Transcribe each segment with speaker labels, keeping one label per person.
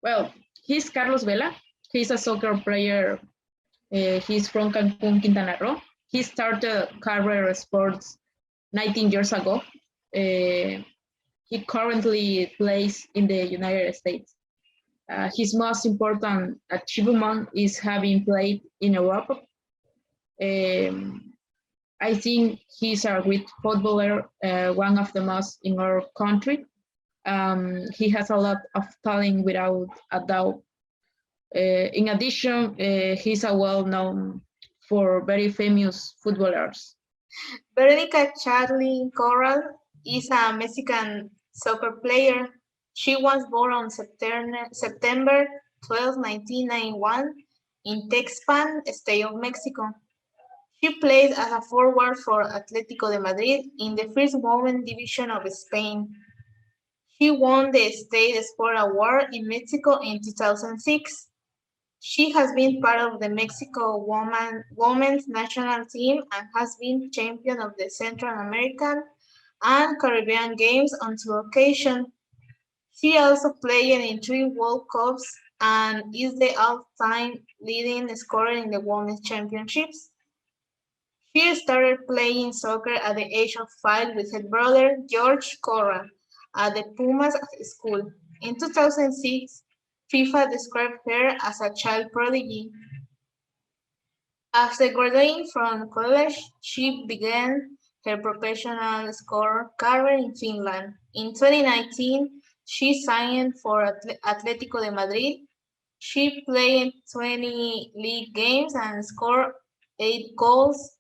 Speaker 1: Well, he's Carlos Vela. He's a soccer player. He's from Cancun, Quintana Roo. He started career sports 19 years ago. He currently plays in the United States. His most important achievement is having played in Europe. I think he's a great footballer, one of the most in our country. He has a lot of talent without a doubt. In addition, he's a well-known for very famous footballers.
Speaker 2: Veronica Charly Corral is a Mexican soccer player. She was born on September 12, 1991 in Texpan, State of Mexico. She played as a forward for Atlético de Madrid in the first women division of Spain. She won the State Sport Award in Mexico in 2006. She has been part of the Mexico women's national team and has been champion of the Central American and Caribbean Games on 2 occasions. She also played in 3 World Cups and is the all-time leading scorer in the Women's Championships. She started playing soccer at the age of 5 with her brother George Corral at the Pumas school. In 2006, FIFA described her as a child prodigy. After graduating from college, she began her professional soccer career in Finland. In 2019, she signed for Atlético de Madrid. She played 20 league games and scored 8 goals.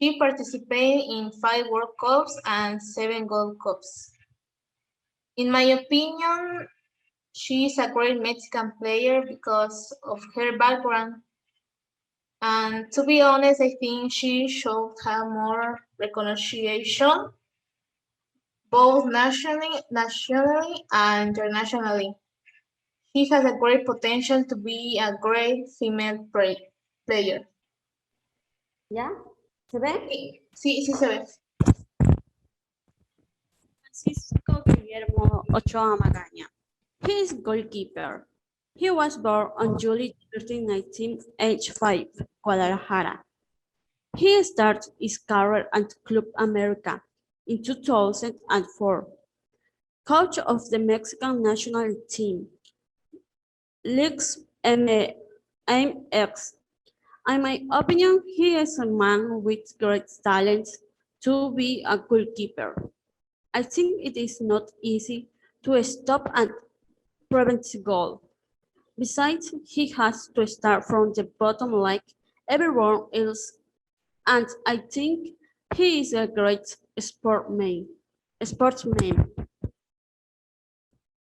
Speaker 2: She participated in 5 World Cups and 7 Gold Cups. In my opinion, she is a great Mexican player because of her background. And to be honest, I think she should have more recognition, both nationally and internationally. She has a great potential to be a great female player.
Speaker 3: ¿Ya? ¿Se ve?
Speaker 2: Sí, sí se ve.
Speaker 3: Francisco Guillermo Ochoa Magaña. He is goalkeeper. He was born on July 13, 1985, Guadalajara. He started his career at Club America in 2004. Coach of the Mexican national team, Leagues MX. In my opinion, he is a man with great talent to be a goalkeeper. I think it is not easy to stop and prevent a goal. Besides, he has to start from the bottom like everyone else, and I think he is a great sportsman.